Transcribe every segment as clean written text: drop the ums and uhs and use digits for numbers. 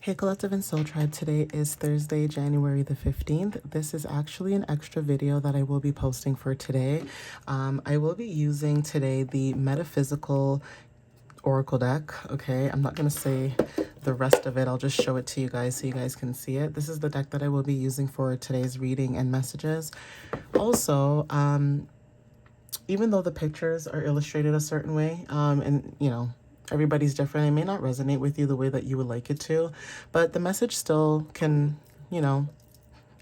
Hey Collective and Soul Tribe, today is Thursday, January the 15th. This is actually an extra video that I will be posting for today. I will be using today the Metaphysical Oracle deck, okay? I'm not going to say the rest of it. I'll just show it to you guys so you guys can see it. This is the deck that I will be using for today's reading and messages. Also, even though the pictures are illustrated a certain way, and you know, everybody's different, it may not resonate with you the way that you would like it to, but the message still can, you know,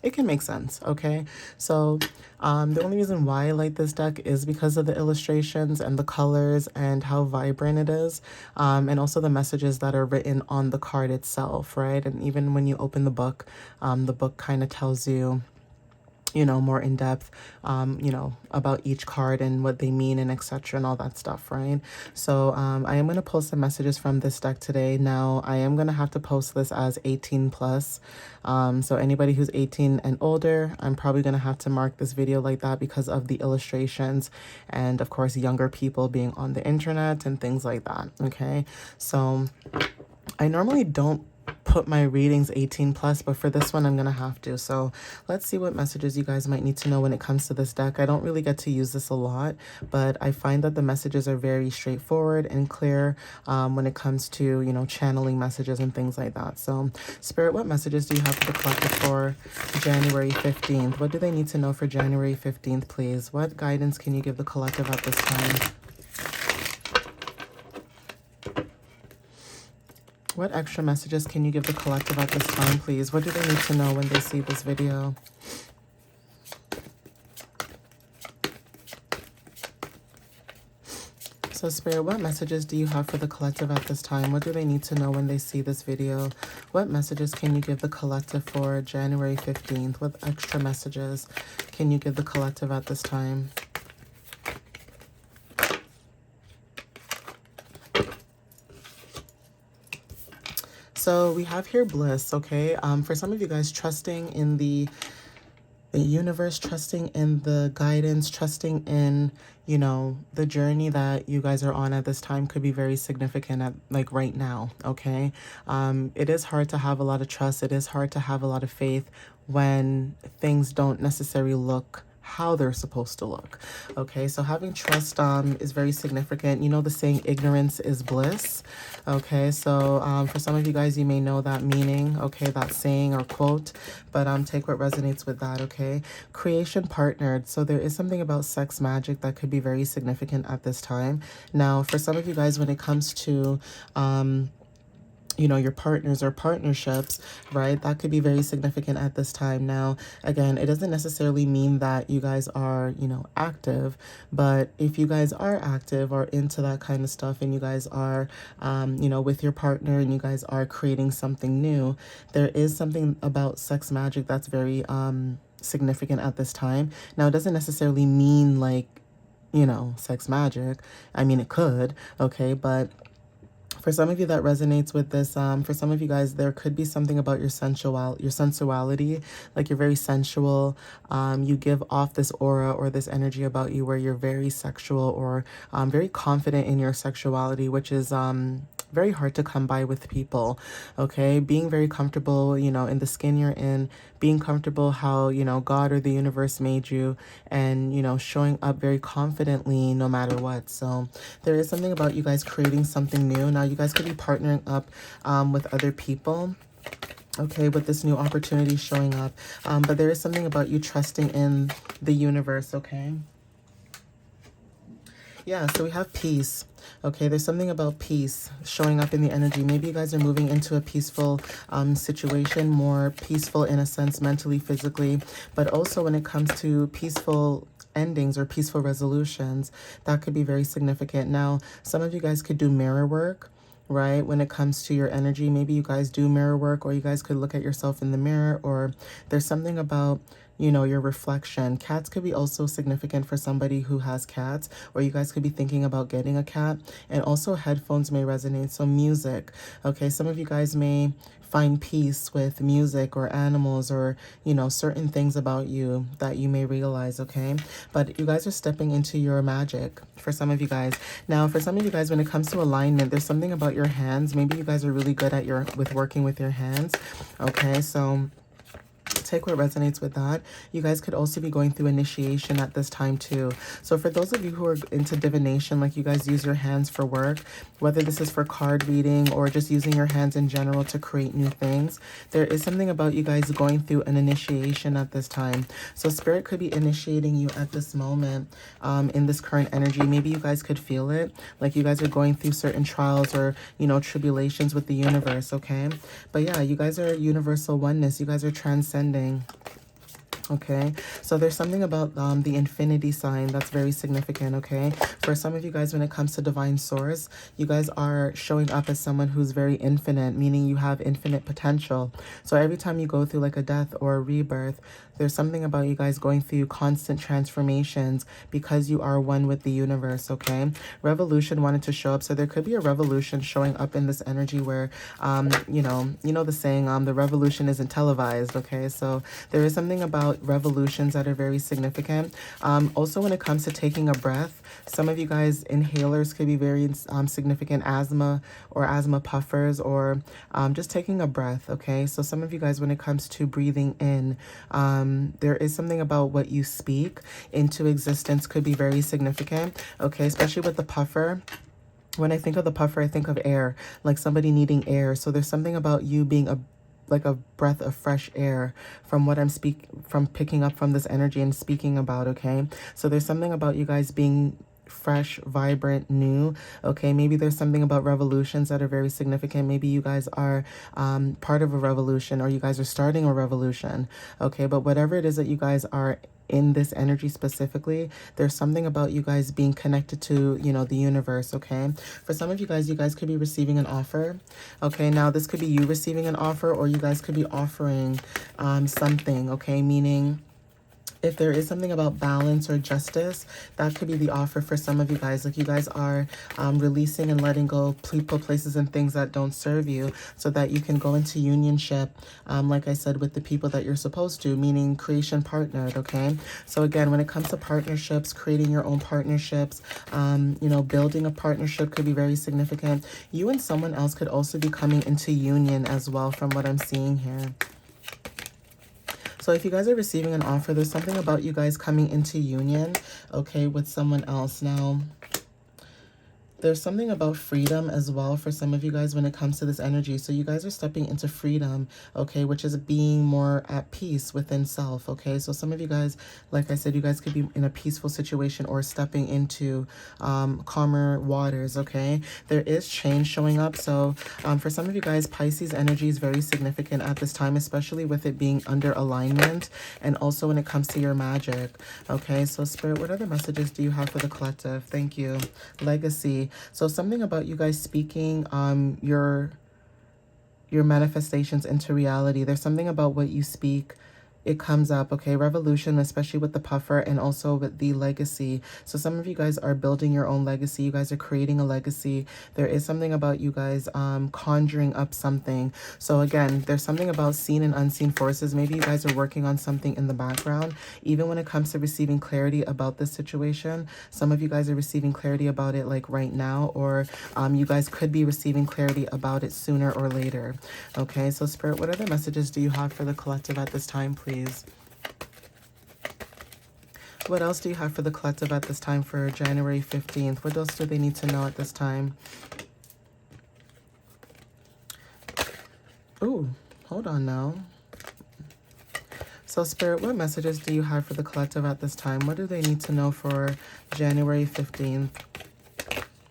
it can make sense, okay? So the only reason why I like this deck is because of the illustrations and the colors and how vibrant it is, and also the messages that are written on the card itself, right? And even when you open the book kind of tells you, you know, more in depth, you know, about each card and what they mean and etc. and all that stuff, right? So I am going to post some messages from this deck today. Now, I am going to have to post this as 18 plus. So anybody who's 18 and older, I'm probably going to have to mark this video like that because of the illustrations and, of course, younger people being on the internet and things like that, okay? So I normally don't put my readings 18 plus, but for this one I'm gonna have to. So let's see what messages you guys might need to know when it comes to this deck. I don't really get to use this a lot, but I find that the messages are very straightforward and clear when it comes to, you know, channeling messages and things like that. So Spirit, what messages do you have for the collective for January 15th? What do they need to know for January 15th, please? What guidance can you give the collective at this time? What extra messages can you give the collective at this time, please? What do they need to know when they see this video? So Spirit, what messages do you have for the collective at this time? What do they need to know when they see this video? What messages can you give the collective for January 15th? What extra messages can you give the collective at this time? So we have here bliss, okay? For some of you guys, trusting in the universe, trusting in the guidance, trusting in, you know, the journey that you guys are on at this time could be very significant at like right now, okay? It is hard to have a lot of trust. It is hard to have a lot of faith when things don't necessarily look how they're supposed to look. Okay, so having trust is very significant. You know the saying, ignorance is bliss. Okay, so for some of you guys, you may know that meaning, okay, that saying or quote, but take what resonates with that, okay? Creation partnered. So there is something about sex magic that could be very significant at this time. Now, for some of you guys, when it comes to you know, your partners or partnerships, right? That could be very significant at this time. Now, again, it doesn't necessarily mean that you guys are, you know, active, but if you guys are active or into that kind of stuff and you guys are, you know, with your partner and you guys are creating something new, there is something about sex magic that's very significant at this time. Now, it doesn't necessarily mean like, you know, sex magic. I mean, it could, okay, but for some of you that resonates with this, for some of you guys, there could be something about your sensuality, like you're very sensual. You give off this aura or this energy about you where you're very sexual or very confident in your sexuality, which is very hard to come by with people, okay? Being very comfortable, you know, in the skin you're in, being comfortable how, you know, God or the universe made you, and, you know, showing up very confidently no matter what. So there is something about you guys creating something new. Now, you guys could be partnering up with other people, okay, with this new opportunity showing up. But there is something about you trusting in the universe, okay? Yeah, so we have peace. Okay, there's something about peace showing up in the energy. Maybe you guys are moving into a peaceful situation, more peaceful in a sense, mentally, physically, but also when it comes to peaceful endings or peaceful resolutions, that could be very significant. Now, some of you guys could do mirror work, right? When it comes to your energy, maybe you guys do mirror work, or you guys could look at yourself in the mirror, or there's something about, you know, your reflection. Cats could be also significant for somebody who has cats, or you guys could be thinking about getting a cat. And also headphones may resonate. So music, okay, some of you guys may find peace with music or animals, or you know, certain things about you that you may realize, okay? But you guys are stepping into your magic for some of you guys. Now for some of you guys, when it comes to alignment, there's something about your hands. Maybe you guys are really good at with working with your hands, okay? So take what resonates with that. You guys could also be going through initiation at this time too. So for those of you who are into divination, like you guys use your hands for work, whether this is for card reading or just using your hands in general to create new things, there is something about you guys going through an initiation at this time. So spirit could be initiating you at this moment, in this current energy. Maybe you guys could feel it, like you guys are going through certain trials or, you know, tribulations with the universe, okay? But yeah, you guys are universal oneness. You guys are transcending. Okay, so there's something about the infinity sign that's very significant, okay? For some of you guys, when it comes to divine source, you guys are showing up as someone who's very infinite, meaning you have infinite potential. So every time you go through like a death or a rebirth, there's something about you guys going through constant transformations because you are one with the universe, okay? Revolution wanted to show up, so there could be a revolution showing up in this energy where, you know the saying, the revolution isn't televised, okay? So there is something about revolutions that are very significant. Also, when it comes to taking a breath, some of you guys, inhalers could be very significant, asthma or asthma puffers, or just taking a breath, okay? So some of you guys, when it comes to breathing in, there is something about what you speak into existence could be very significant, okay? Especially with the puffer. When I think of the puffer, I think of air, like somebody needing air. So there's something about you being like a breath of fresh air from what I'm picking up from this energy and speaking about, okay? So there's something about you guys being fresh, vibrant, new, okay? Maybe there's something about revolutions that are very significant. Maybe you guys are part of a revolution, or you guys are starting a revolution, okay? But whatever it is that you guys are in this energy specifically, there's something about you guys being connected to, you know, the universe, okay? For some of you guys could be receiving an offer, okay? Now this could be you receiving an offer, or you guys could be offering something, okay? Meaning, if there is something about balance or justice, that could be the offer for some of you guys. Like you guys are releasing and letting go people, places, and things that don't serve you, so that you can go into unionship, like I said, with the people that you're supposed to, meaning creation partnered, okay? So again, when it comes to partnerships, creating your own partnerships, you know, building a partnership could be very significant. You and someone else could also be coming into union as well, from what I'm seeing here. So if you guys are receiving an offer, there's something about you guys coming into union, okay, with someone else. Now, there's something about freedom as well for some of you guys when it comes to this energy. So you guys are stepping into freedom, okay, which is being more at peace within self, okay? So some of you guys, like I said, you guys could be in a peaceful situation or stepping into calmer waters, okay? There is change showing up. So for some of you guys, Pisces energy is very significant at this time, especially with it being under alignment, and also when it comes to your magic, okay? So Spirit, what other messages do you have for the collective? Thank you. Legacy. So something about you guys speaking your manifestations into reality. There's something about what you speak, it comes up, okay? Revolution, especially with the puffer, and also with the legacy. So some of you guys are building your own legacy. You guys are creating a legacy. There is something about you guys conjuring up something. So again, there's something about seen and unseen forces. Maybe you guys are working on something in the background. Even when it comes to receiving clarity about this situation, some of you guys are receiving clarity about it like right now, or you guys could be receiving clarity about it sooner or later, okay? So Spirit, what other messages do you have for the collective at this time, please? What else do you have for the collective at this time for January 15th? What else do they need to know at this time? Ooh, hold on now. So Spirit, what messages do you have for the collective at this time? What do they need to know for January 15th?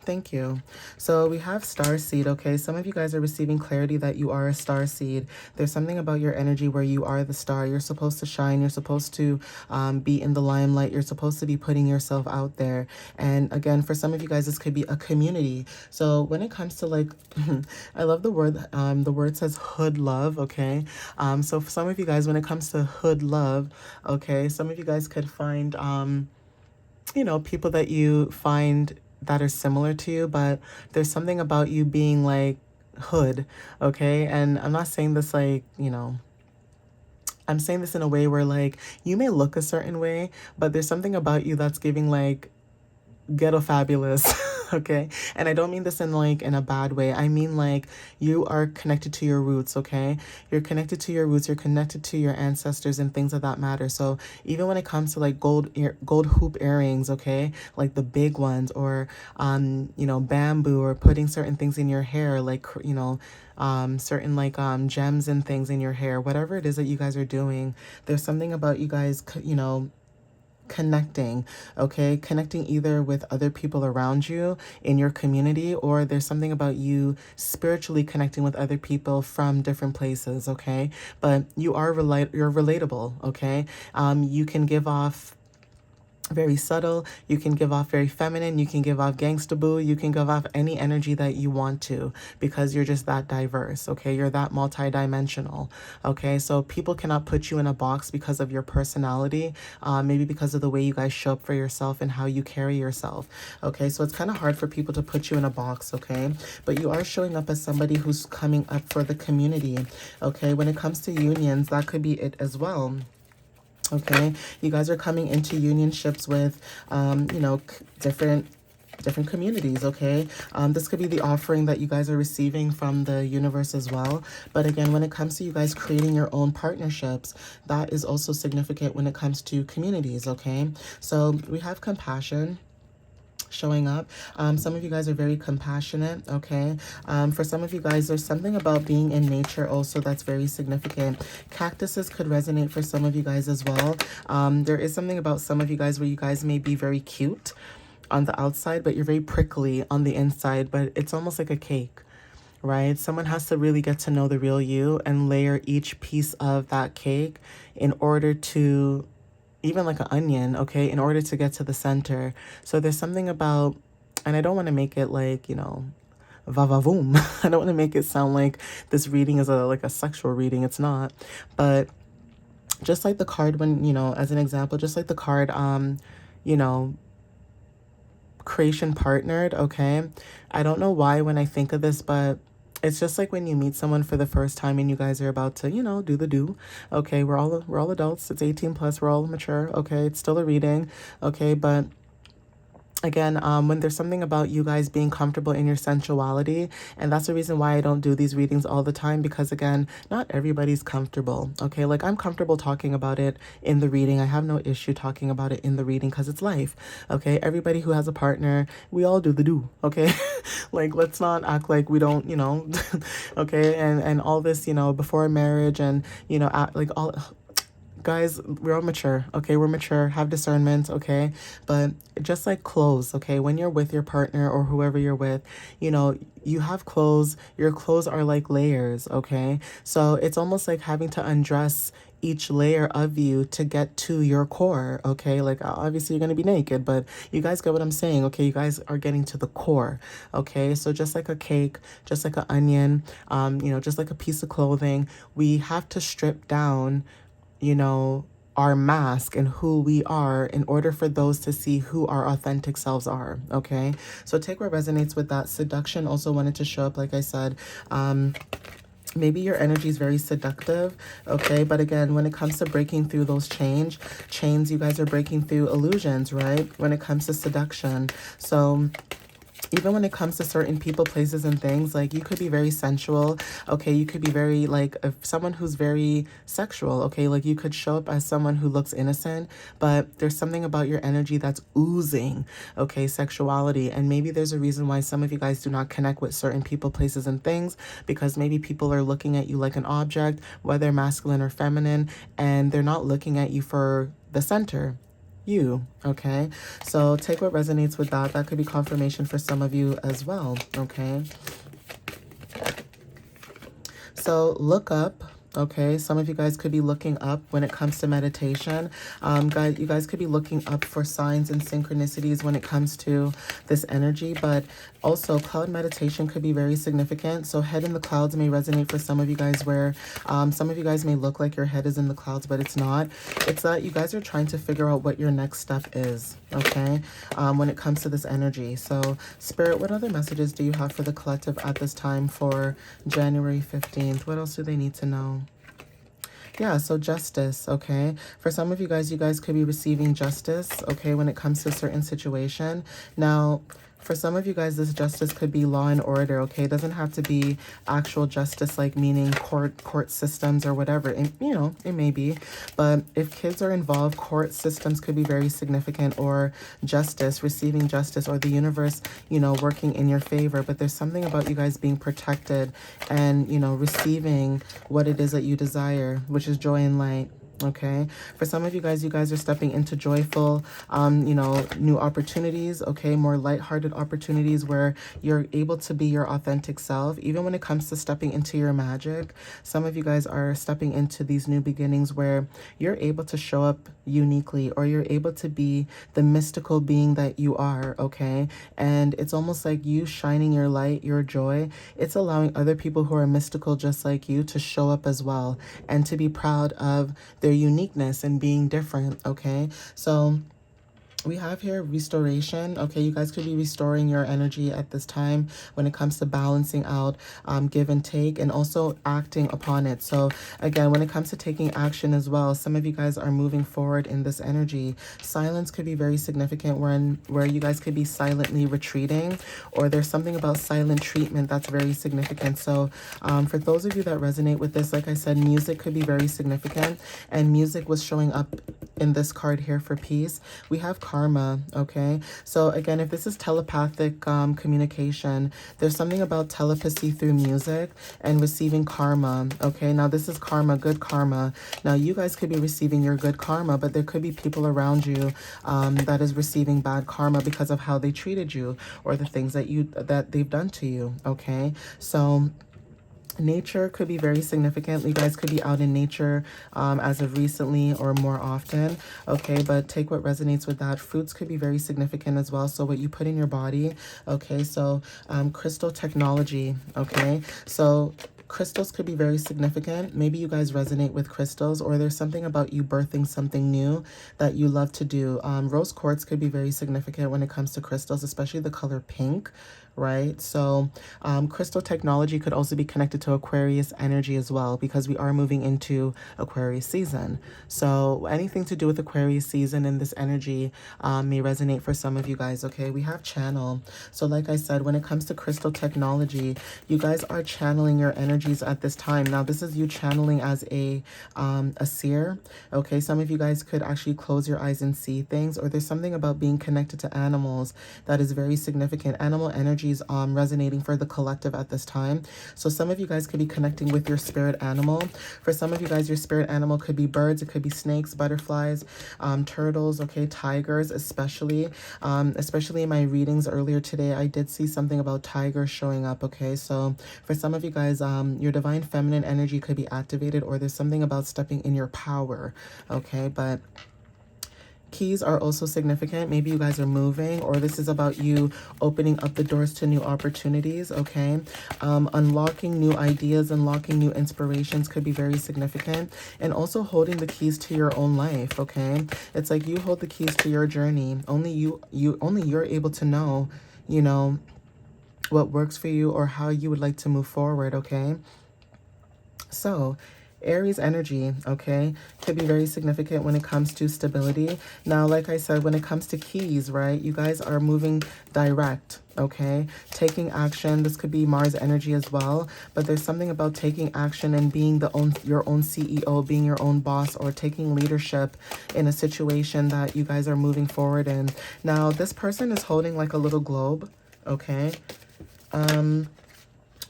Thank you. So we have star seed, okay? Some of you guys are receiving clarity that you are a star seed. There's something about your energy where you are the star. You're supposed to shine. You're supposed to be in the limelight. You're supposed to be putting yourself out there. And again, for some of you guys, this could be a community. So when it comes to like, I love the word says hood love, okay? So for some of you guys, when it comes to hood love, okay, some of you guys could find, people that you find that are similar to you, but there's something about you being like hood, okay? And I'm not saying this like, I'm saying this in a way where like you may look a certain way, but there's something about you that's giving like ghetto fabulous. Okay, and I don't mean this in like in a bad way. I mean like you are connected to your roots. Okay, you're connected to your roots, you're connected to your ancestors and things of that matter. So even when it comes to like gold hoop earrings, okay, like the big ones, or bamboo, or putting certain things in your hair, like certain like gems and things in your hair, whatever it is that you guys are doing, there's something about you guys connecting, okay? Connecting either with other people around you in your community, or there's something about you spiritually connecting with other people from different places, okay? But you're relatable, okay? You can give off very subtle, you can give off very feminine, you can give off gangsta boo, you can give off any energy that you want to, because you're just that diverse, okay? You're that multidimensional, okay? So people cannot put you in a box because of your personality, maybe because of the way you guys show up for yourself and how you carry yourself, okay? So it's kind of hard for people to put you in a box, okay? But you are showing up as somebody who's coming up for the community, okay? When it comes to unions, that could be it as well. Okay, you guys are coming into unionships with, different communities, okay? This could be the offering that you guys are receiving from the universe as well. But again, when it comes to you guys creating your own partnerships, that is also significant when it comes to communities, okay? So we have compassion showing up. Some of you guys are very compassionate, okay? For some of you guys, there's something about being in nature also that's very significant. Cactuses could resonate for some of you guys as well. There is something about some of you guys where you guys may be very cute on the outside, but you're very prickly on the inside, but it's almost like a cake, right? Someone has to really get to know the real you and layer each piece of that cake in order to, even like an onion, okay, in order to get to the center. So there's something about, and I don't want to make it like, va-va-voom. I don't want to make it sound like this reading is like a sexual reading. It's not. But just like the card when, as an example, just like the card, creation partnered, okay? I don't know why when I think of this, but it's just like when you meet someone for the first time and you guys are about to, do the do. Okay, we're all adults. It's 18 plus. We're all mature. Okay, it's still a reading. Okay, but again, when there's something about you guys being comfortable in your sensuality, and that's the reason why I don't do these readings all the time, because again, not everybody's comfortable, okay? Like I'm comfortable talking about it in the reading. I have no issue talking about it in the reading because it's life, okay? Everybody who has a partner, we all do the do, okay? Like, let's not act like we don't, okay? And all this, before marriage and, act like all... Guys, we're all mature, okay? We're mature, have discernment, okay? But just like clothes, okay? When you're with your partner or whoever you're with, you have clothes. Your clothes are like layers, okay? So it's almost like having to undress each layer of you to get to your core, okay? Like obviously you're going to be naked, but you guys get what I'm saying, okay? You guys are getting to the core, okay? So just like a cake, just like an onion, just like a piece of clothing, we have to strip down our mask and who we are in order for those to see who our authentic selves are, okay? So take what resonates with that. Seduction also wanted to show up, like I said. Maybe your energy is very seductive, okay? But again, when it comes to breaking through those chains, you guys are breaking through illusions, right? When it comes to seduction. So even when it comes to certain people, places, and things, like you could be very sensual, okay? You could be very like someone who's very sexual, okay? Like you could show up as someone who looks innocent, but there's something about your energy that's oozing, okay, sexuality. And maybe there's a reason why some of you guys do not connect with certain people, places, and things, because maybe people are looking at you like an object, whether masculine or feminine, and they're not looking at you for the center. you, okay? So take what resonates with that. That could be confirmation for some of you as well, okay? So look up. Okay, some of you guys could be looking up when it comes to meditation. You guys could be looking up for signs and synchronicities when it comes to this energy, but also cloud meditation could be very significant. So head in the clouds may resonate for some of you guys, where some of you guys may look like your head is in the clouds, but it's not. It's that you guys are trying to figure out what your next step is, okay, when it comes to this energy. So Spirit, what other messages do you have for the collective at this time for January 15th? What else do they need to know? Yeah, so justice, okay? For some of you guys could be receiving justice, okay, when it comes to a certain situation. Now, for some of you guys, this justice could be law and order, okay? It doesn't have to be actual justice, like meaning court systems or whatever. And, you know, it may be. But if kids are involved, court systems could be very significant, or justice, receiving justice, or the universe, you know, working in your favor. But there's something about you guys being protected and, you know, receiving what it is that you desire, which is joy and light. Okay, for some of you guys are stepping into joyful, you know, new opportunities. Okay, more lighthearted opportunities where you're able to be your authentic self. Even when it comes to stepping into your magic, some of you guys are stepping into these new beginnings where you're able to show up uniquely, or you're able to be the mystical being that you are. Okay, and it's almost like you shining your light, your joy. It's allowing other people who are mystical just like you to show up as well, and to be proud of their uniqueness and being different, okay? So we have here restoration. Okay, you guys could be restoring your energy at this time when it comes to balancing out give and take, and also acting upon it. So again, when it comes to taking action as well, some of you guys are moving forward in this energy. Silence could be very significant, where you guys could be silently retreating, or there's something about silent treatment that's very significant. So for those of you that resonate with this, like I said, music could be very significant, and music was showing up in this card here for peace. We have karma, okay? So again, if this is telepathic communication, there's something about telepathy through music and receiving karma, okay? Now this is karma, good karma. Now you guys could be receiving your good karma, but there could be people around you that is receiving bad karma because of how they treated you, or the things that they've done to you, okay? So nature could be very significant. You guys could be out in nature as of recently or more often, okay? But take what resonates with that. Fruits could be very significant as well. So what you put in your body, okay? So crystal technology, okay? So crystals could be very significant. Maybe you guys resonate with crystals, or there's something about you birthing something new that you love to do. Rose quartz could be very significant when it comes to crystals, especially the color pink, right? So crystal technology could also be connected to Aquarius energy as well, because we are moving into Aquarius season. So anything to do with Aquarius season in this energy may resonate for some of you guys, okay? We have channel. So like I said, when it comes to crystal technology, you guys are channeling your energies at this time. Now this is you channeling as a seer, okay? Some of you guys could actually close your eyes and see things, or there's something about being connected to animals that is very significant. Animal energy resonating for the collective at this time. So some of you guys could be connecting with your spirit animal. For some of you guys, your spirit animal could be birds, it could be snakes, butterflies, turtles, okay, tigers, especially in my readings earlier today, I did see something about tigers showing up, okay? So for some of you guys, your divine feminine energy could be activated, or there's something about stepping in your power, okay? But keys are also significant. Maybe you guys are moving, or this is about you opening up the doors to new opportunities, okay? Unlocking new ideas, unlocking new inspirations could be very significant. And also holding the keys to your own life, okay? It's like you hold the keys to your journey. Only you're able to know, you know, what works for you, or how you would like to move forward, okay? So Aries energy, okay, could be very significant when it comes to stability. Now, like I said, when it comes to keys, right, you guys are moving direct, okay, taking action. This could be Mars energy as well, but there's something about taking action and being your own CEO, being your own boss, or taking leadership in a situation that you guys are moving forward in. Now, this person is holding like a little globe, okay?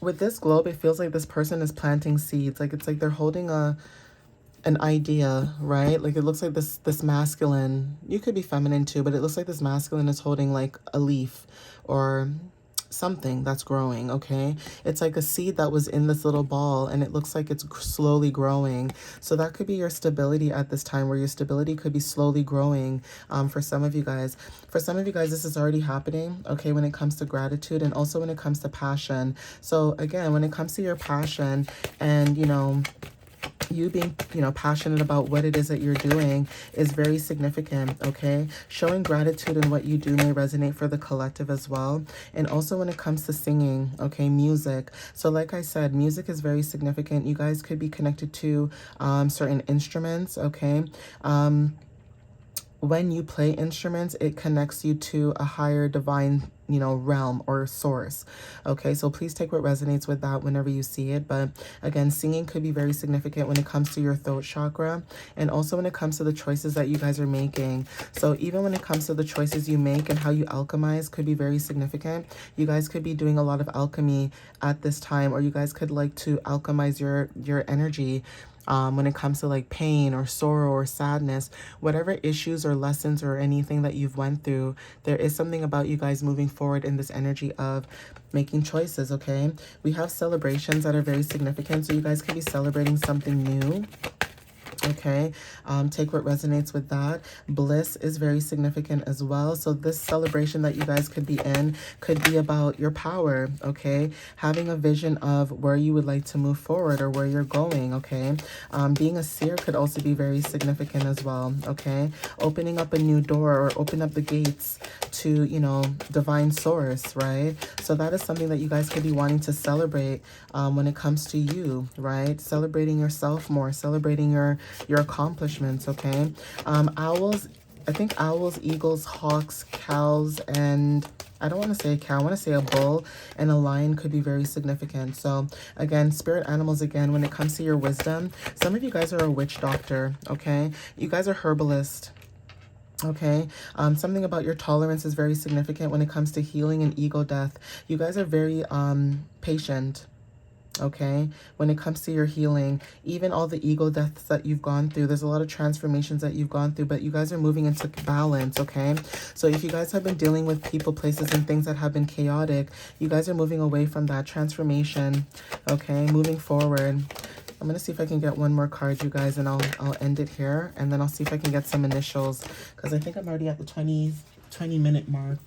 With this globe, it feels like this person is planting seeds. Like it's like they're holding an idea, right? Like it looks like this masculine, you could be feminine too, but it looks like this masculine is holding like a leaf or something that's growing, okay? It's like a seed that was in this little ball and it looks like it's slowly growing. So that could be your stability at this time, where your stability could be slowly growing for some of you guys. For some of you guys, this is already happening, okay, when it comes to gratitude and also when it comes to passion. So again, when it comes to your passion and, you know, you being, you know, passionate about what it is that you're doing is very significant, okay? Showing gratitude in what you do may resonate for the collective as well. And also when it comes to singing, okay, music. So like I said, music is very significant. You guys could be connected to certain instruments, okay? When you play instruments, it connects you to a higher divine, you know, realm or source. Okay, so please take what resonates with that whenever you see it. But again, singing could be very significant when it comes to your throat chakra and also when it comes to the choices that you guys are making. So even when it comes to the choices you make and how you alchemize could be very significant. You guys could be doing a lot of alchemy at this time, or you guys could like to alchemize your energy when it comes to like pain or sorrow or sadness, whatever issues or lessons or anything that you've went through, there is something about you guys moving forward in this energy of making choices, okay? We have celebrations that are very significant, so you guys could be celebrating something new. Okay, take what resonates with that. Bliss is very significant as well. So this celebration that you guys could be in could be about your power, okay? Having a vision of where you would like to move forward or where you're going, okay? Being a seer could also be very significant as well, okay? Opening up a new door or open up the gates to, you know, divine source, right? So that is something that you guys could be wanting to celebrate when it comes to you, right? Celebrating yourself more, celebrating your accomplishments, okay? Owls, I think owls, eagles, hawks, cows, and I don't want to say a cow, I want to say a bull and a lion could be very significant. So again, spirit animals, again, when it comes to your wisdom, some of you guys are a witch doctor, okay? You guys are herbalist. Okay, something about your tolerance is very significant when it comes to healing and ego death. You guys are very patient. Okay, when it comes to your healing, even all the ego deaths that you've gone through, there's a lot of transformations that you've gone through, but you guys are moving into balance, okay? So if you guys have been dealing with people, places, and things that have been chaotic, you guys are moving away from that transformation, okay? Moving forward. I'm going to see if I can get one more card, you guys, and I'll end it here, and then I'll see if I can get some initials, because I think I'm already at the 20-minute mark.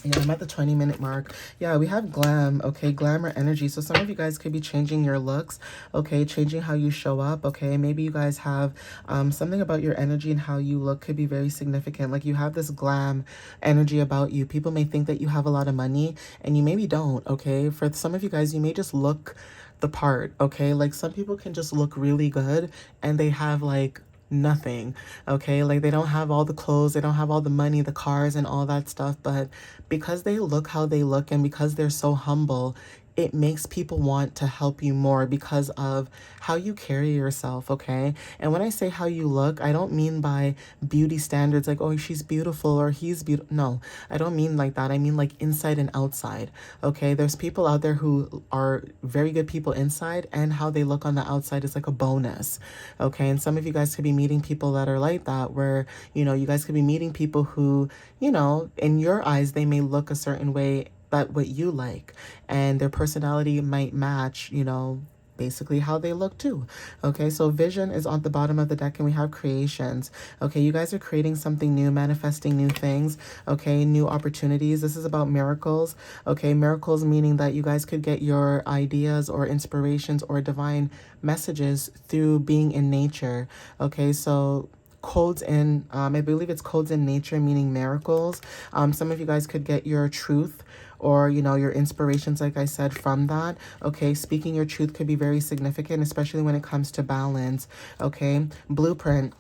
Yeah, I'm at the 20-minute mark. Yeah, we have glam, okay, glamour energy. So some of you guys could be changing your looks, okay, changing how you show up, okay. Maybe you guys have something about your energy and how you look could be very significant. Like you have this glam energy about you. People may think that you have a lot of money and you maybe don't, okay. For some of you guys, you may just look the part, okay. Like some people can just look really good and they have like nothing, okay? Like they don't have all the clothes, they don't have all the money, the cars and all that stuff, but because they look how they look and because they're so humble, it makes people want to help you more because of how you carry yourself, okay? And when I say how you look, I don't mean by beauty standards like, oh, she's beautiful or he's beautiful. No, I don't mean like that. I mean like inside and outside, okay? There's people out there who are very good people inside and how they look on the outside is like a bonus, okay? And some of you guys could be meeting people that are like that where, you know, you guys could be meeting people who, you know, in your eyes, they may look a certain way that what you like and their personality might match, you know, basically how they look too. Okay, so vision is on the bottom of the deck and we have creations. Okay, you guys are creating something new, manifesting new things, okay, new opportunities. This is about miracles. Okay, miracles meaning that you guys could get your ideas or inspirations or divine messages through being in nature. Okay, so codes in, I believe it's codes in nature, meaning miracles. Some of you guys could get your truth or, you know, your inspirations, like I said, from that. Okay, speaking your truth could be very significant, especially when it comes to balance. Okay, blueprint.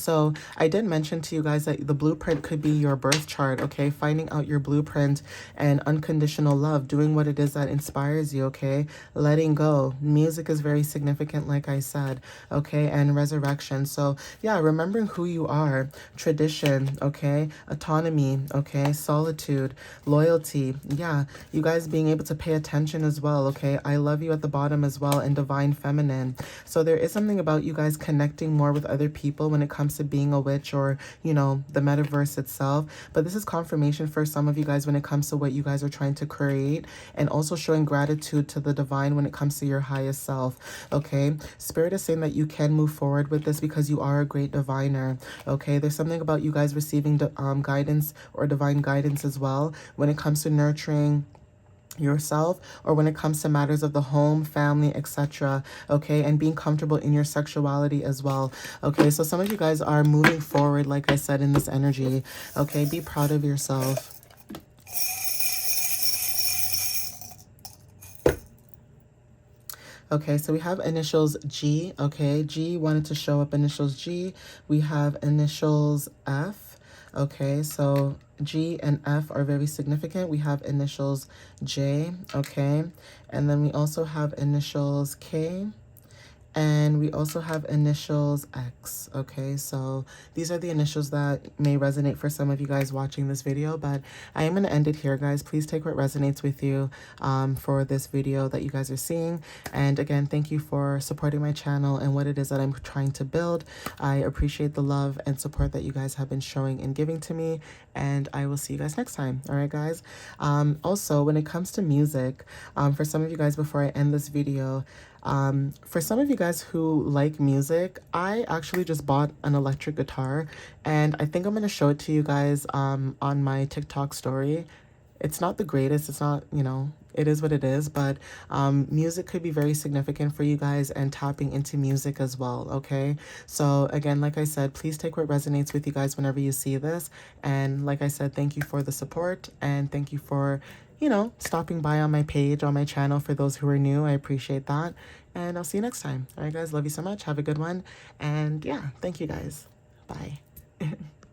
So I did mention to you guys that the blueprint could be your birth chart, okay? Finding out your blueprint and unconditional love, doing what it is that inspires you, okay? Letting go. Music is very significant, like I said, okay? And resurrection. So yeah, remembering who you are, tradition, okay? Autonomy, okay? Solitude, loyalty. Yeah, you guys being able to pay attention as well, okay? I love you at the bottom as well, and divine feminine. So there is something about you guys connecting more with other people when it comes to being a witch, or, you know, the metaverse itself. But this is confirmation for some of you guys when it comes to what you guys are trying to create, and also showing gratitude to the divine when it comes to your highest self, okay? Spirit is saying that you can move forward with this because you are a great diviner, okay? There's something about you guys receiving the guidance or divine guidance as well when it comes to nurturing yourself, or when it comes to matters of the home, family, etc., okay? And being comfortable in your sexuality as well, okay? So some of you guys are moving forward, like I said, in this energy, okay? Be proud of yourself. Okay, so we have initials G, okay? G wanted to show up initials G. We have initials F, okay? So G and F are very significant. We have initials J, okay? And then we also have initials K. And we also have initials X, okay? So these are the initials that may resonate for some of you guys watching this video, but I am going to end it here, guys. Please take what resonates with you for this video that you guys are seeing. And again, thank you for supporting my channel and what it is that I'm trying to build. I appreciate the love and support that you guys have been showing and giving to me, and I will see you guys next time. All right, guys? Also, when it comes to music, for some of you guys, before I end this video, for some of you guys who like music, I actually just bought an electric guitar, and I think I'm going to show it to you guys on my TikTok story. It's not the greatest, it's not, you know, it is what it is, but music could be very significant for you guys, and tapping into music as well, okay? So again, like I said, please take what resonates with you guys whenever you see this. And like I said, thank you for the support, and thank you for, you know, stopping by on my page, on my channel. For those who are new, I appreciate that. And I'll see you next time. All right, guys, love you so much. Have a good one. And yeah, thank you guys. Bye.